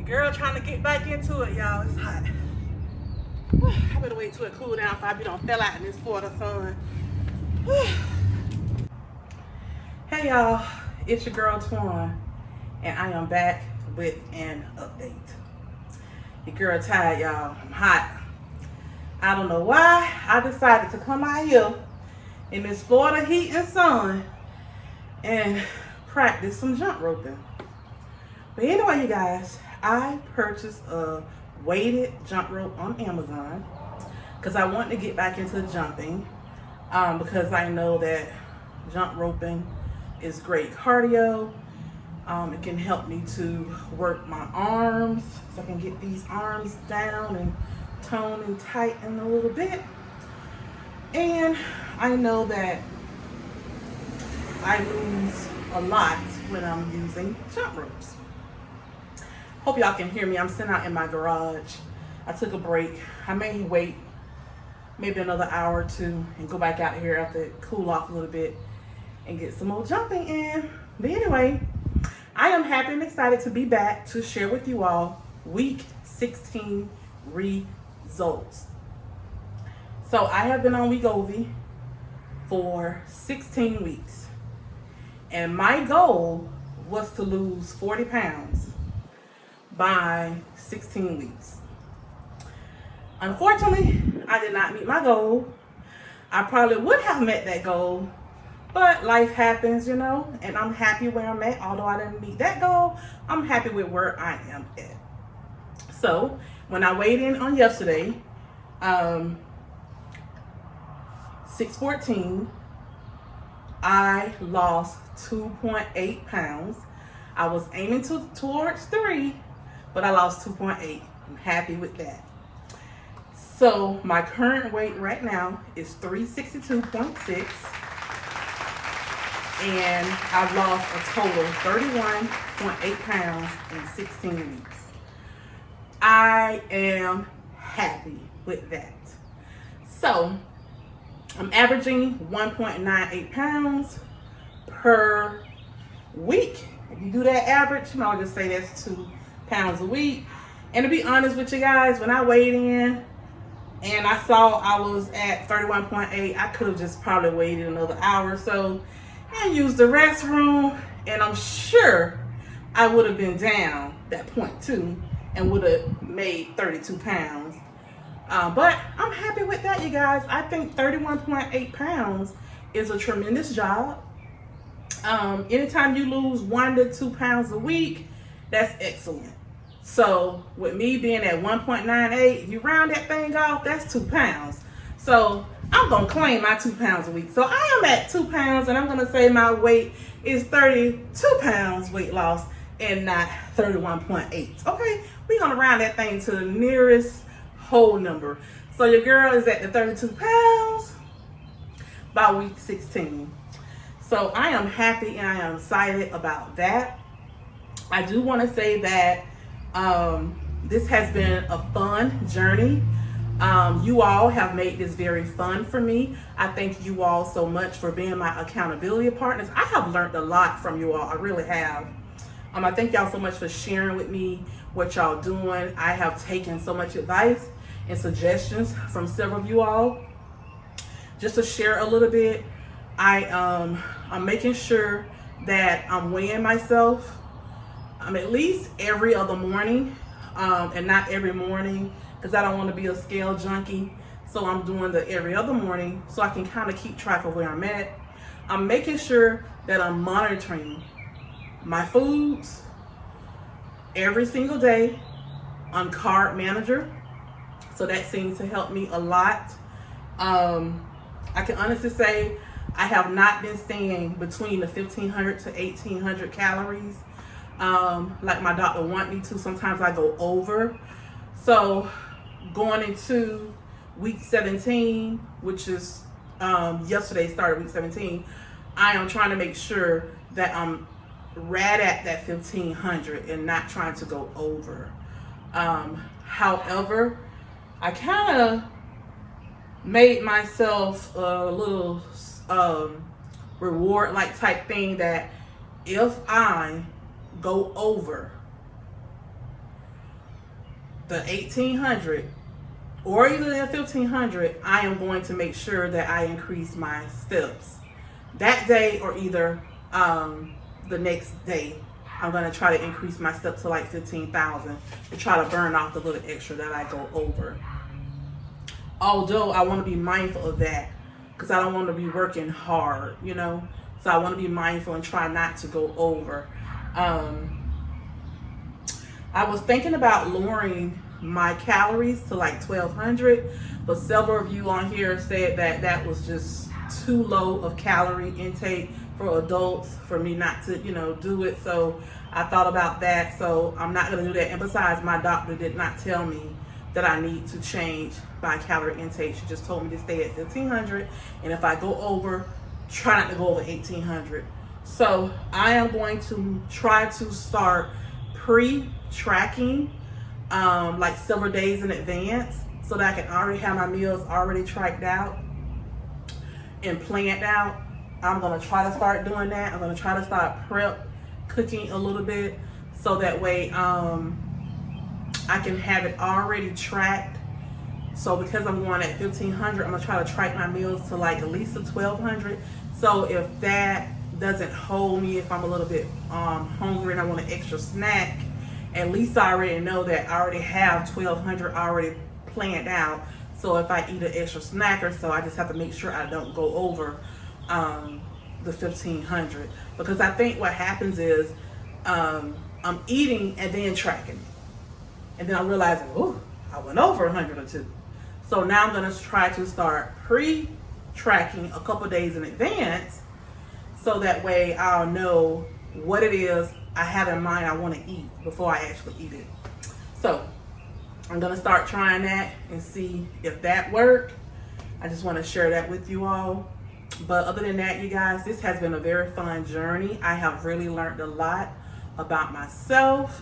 Girl trying to get back into it, y'all. It's hot. I better wait till it cool down if I don't fell out in this Florida sun. Hey y'all, it's your girl Twan, and I am back with an update. Your girl tired, y'all. I'm hot. I don't know why I decided to come out here in this Florida heat and sun and practice some jump roping. But anyway, you guys, I purchased a weighted jump rope on Amazon because I want to get back into jumping because I know that jump roping is great cardio. It can help me to work my arms so I can get these arms down and tone and tighten a little bit. And I know that I lose a lot when I'm using jump ropes. Hope y'all can hear me. I'm sitting out in my garage. I took a break. I may wait maybe another hour or two and go back out here after it cool off a little bit and get some more jumping in. But anyway, I am happy and excited to be back to share with you all week 16 results. So I have been on Wegovy for 16 weeks. And my goal was to lose 40 pounds by 16 weeks. Unfortunately, I did not meet my goal. I probably would have met that goal, but life happens, you know, and I'm happy where I'm at. Although I didn't meet that goal, I'm happy with where I am at. So when I weighed in on yesterday, 6:14, I lost 2.8 pounds. I was aiming towards 3, but I lost 2.8. I'm happy with that. So my current weight right now is 362.6, and I've lost a total of 31.8 pounds in 16 weeks. I am happy with that. So I'm averaging 1.98 pounds per week. If you do that average, I'll just say that's 2 pounds a week. And to be honest with you guys, when I weighed in and I saw I was at 31.8, I could have just probably waited another hour or so and used the restroom, and I'm sure I would have been down that point too and would have made 32 pounds. But I'm happy with that, you guys. I think 31.8 pounds is a tremendous job. Anytime you lose 1 to 2 pounds a week, that's excellent. So with me being at 1.98, if you round that thing off, that's 2 pounds. So I'm gonna claim my 2 pounds a week. So I am at 2 pounds, and I'm gonna say my weight is 32 pounds weight loss and not 31.8. Okay, we're gonna round that thing to the nearest whole number. So your girl is at the 32 pounds by week 16. So I am happy and I am excited about that. I do want to say that this has been a fun journey. You all have made this very fun for me. I thank you all so much for being my accountability partners. I have learned a lot from you all. I really have. I thank y'all so much for sharing with me what y'all doing. I have taken so much advice and suggestions from several of you all. Just to share a little bit, I'm making sure that I'm weighing myself at least every other morning, and not every morning because I don't want to be a scale junkie. So I'm doing the every other morning so I can kind of keep track of where I'm at. I'm making sure that I'm monitoring my foods every single day on Carb Manager. So that seems to help me a lot. I can honestly say I have not been staying between the 1,500 to 1,800 calories like my doctor want me to. Sometimes I go over. So going into week 17, which is yesterday started week 17, I am trying to make sure that I'm right at that 1,500 and not trying to go over. However, I kind of made myself a little reward like type thing that if I go over the 1800 or either the 1500, I am going to make sure that I increase my steps that day, or either the next day. I'm going to try to increase my steps to like 15,000 to try to burn off the little extra that I go over. Although I want to be mindful of that, because I don't want to be working hard, you know. So I want to be mindful and try not to go over. I was thinking about lowering my calories to like 1,200, but several of you on here said that that was just too low of calorie intake for adults for me not to, you know, do it. So I thought about that. So I'm not going to do that. And besides, my doctor did not tell me that I need to change my calorie intake. She just told me to stay at 1,500, and if I go over, try not to go over 1,800. So I am going to try to start pre-tracking like several days in advance, so that I can already have my meals already tracked out and planned out. I'm going to try to start doing that. I'm going to try to start prep cooking a little bit, so that way I can have it already tracked. So because I'm going at 1,500, I'm going to try to track my meals to like at least 1,200. So if that doesn't hold me, if I'm a little bit hungry and I want an extra snack, at least I already know that I already have 1,200 already planned out. So if I eat an extra snack or so, I just have to make sure I don't go over the 1,500. Because I think what happens is I'm eating and then tracking, and then I'm realizing, oh, I went over 100 or two. So now I'm going to try to start pre-tracking a couple days in advance, so that way I'll know what it is I have in mind I want to eat before I actually eat it. So I'm going to start trying that and see if that works. I just want to share that with you all. But other than that, you guys, this has been a very fun journey. I have really learned a lot about myself,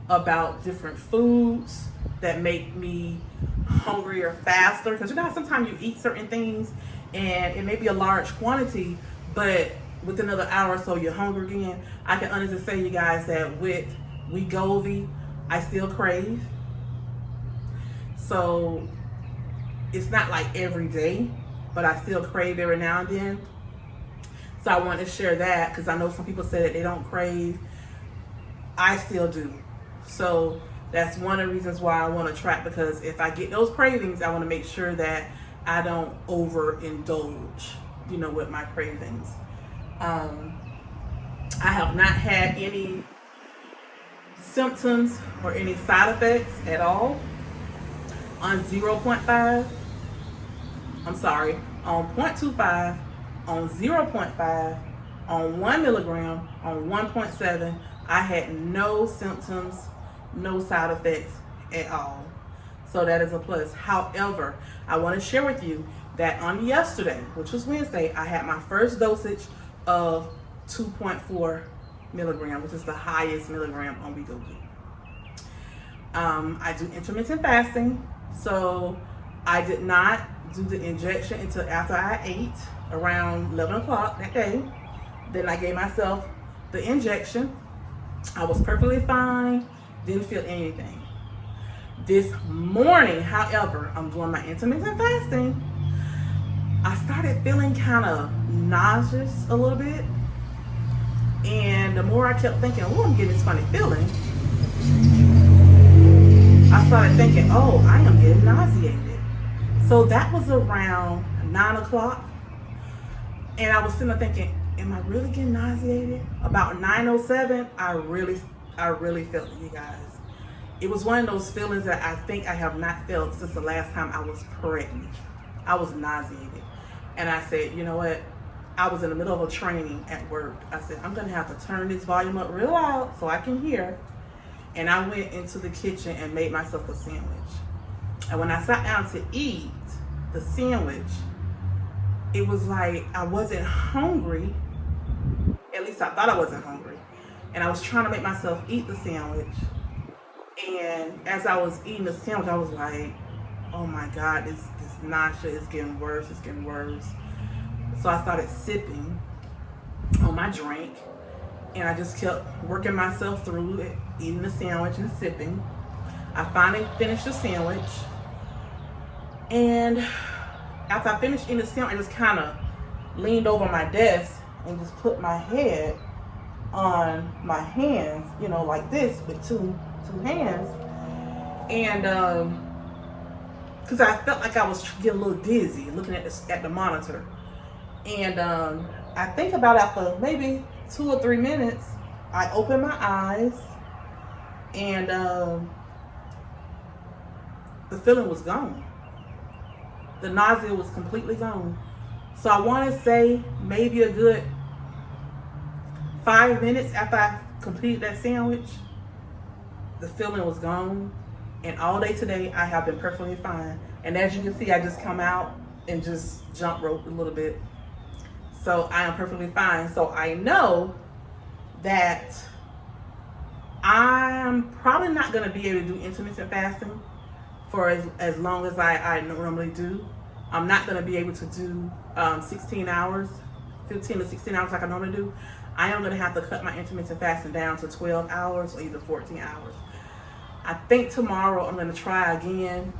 about different foods that make me hungrier faster. Because you know how sometimes you eat certain things and it may be a large quantity, but within another hour or so you're hungry again. I can honestly say, you guys, that with Wegovy, I still crave. So it's not like every day, but I still crave every now and then. So I want to share that, because I know some people say that they don't crave. I still do. So that's one of the reasons why I want to track, because if I get those cravings, I want to make sure that I don't overindulge, you know, with my cravings. I have not had any symptoms or any side effects at all on 0.5. I'm sorry, on 0.25, on 0.5, on 1 milligram, on 1.7. I had no symptoms, no side effects at all. So that is a plus. However, I want to share with you that on yesterday, which was Wednesday, I had my first dosage of 2.4 milligram, which is the highest milligram on Wegovy. I do intermittent fasting, so I did not do the injection until after I ate around 11 o'clock that day. Then I gave myself the injection. I was perfectly fine, didn't feel anything. This morning, however, I'm doing my intermittent fasting. I started feeling kind of nauseous a little bit. And the more I kept thinking, oh, I'm getting this funny feeling, I started thinking, oh, I am getting nauseated. So that was around 9 o'clock. And I was sitting there thinking, am I really getting nauseated? About 9:07, I really felt it, you guys. It was one of those feelings that I think I have not felt since the last time I was pregnant. I was nauseated. And I said, you know what? I was in the middle of a training at work. I said, I'm going to have to turn this volume up real loud so I can hear. And I went into the kitchen and made myself a sandwich. And when I sat down to eat the sandwich, it was like I wasn't hungry. At least I thought I wasn't hungry. And I was trying to make myself eat the sandwich. And as I was eating the sandwich, I was like, oh my God, this nausea is getting worse. It's getting worse. So I started sipping on my drink, and I just kept working myself through it, eating the sandwich and sipping. I finally finished the sandwich, and after I finished eating the sandwich, I just kind of leaned over my desk and just put my head on my hands, you know, like this with two hands, and because I felt like I was getting a little dizzy looking at the monitor, and I think about after maybe 2 or 3 minutes, I opened my eyes, and the feeling was gone. The nausea was completely gone. So I want to say maybe a good 5 minutes after I completed that sandwich, the feeling was gone. And all day today, I have been perfectly fine. And as you can see, I just come out and just jump rope a little bit. So I am perfectly fine. So I know that I'm probably not going to be able to do intermittent fasting for as long as I normally do. I'm not going to be able to do 16 hours, 15 to 16 hours like I normally do. I am going to have to cut my intermittent fasting down to 12 hours or either 14 hours. I think tomorrow I'm going to try again,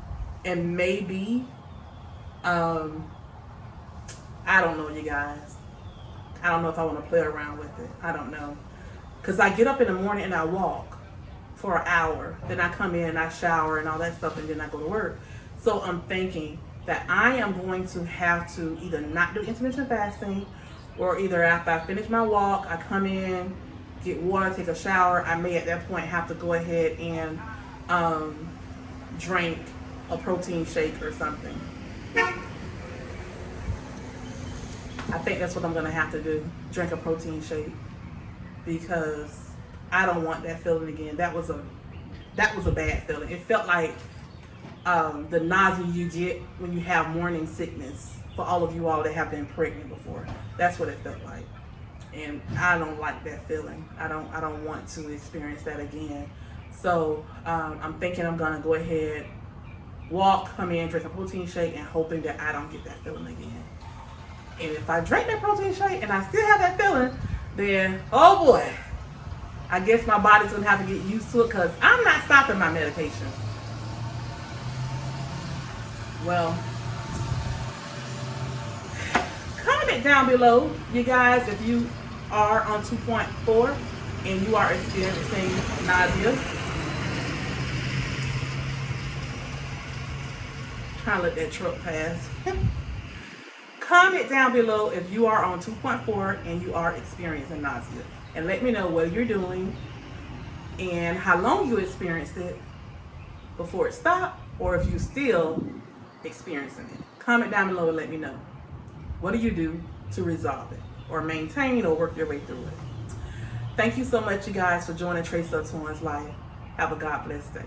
and maybe, I don't know, you guys. I don't know if I want to play around with it. I don't know. Because I get up in the morning and I walk for an hour. Then I come in and I shower and all that stuff, and then I go to work. So I'm thinking that I am going to have to either not do intermittent fasting, or either after I finish my walk, I come in, get water, take a shower. I may at that point have to go ahead and drink a protein shake or something. I think that's what I'm gonna have to do, drink a protein shake, because I don't want that feeling again. That was a bad feeling. It felt like the nausea you get when you have morning sickness, for all of you all that have been pregnant before. That's what it felt like. And I don't like that feeling. I don't want to experience that again. So I'm thinking I'm gonna go ahead, walk, come in, drink a protein shake, and hoping that I don't get that feeling again. And if I drink that protein shake and I still have that feeling, then oh boy, I guess my body's gonna have to get used to it, because I'm not stopping my medication. Well, comment down below, you guys, if you are on 2.4 and you are experiencing nausea. Trying to let that truck pass. Comment down below if you are on 2.4 and you are experiencing nausea. And let me know what you're doing and how long you experienced it before it stopped, or if you still experiencing it. Comment down below and let me know. What do you do to resolve it, or maintain, or work your way through it? Thank you so much, you guys, for joining Trace Torrance Life. Have a God bless day.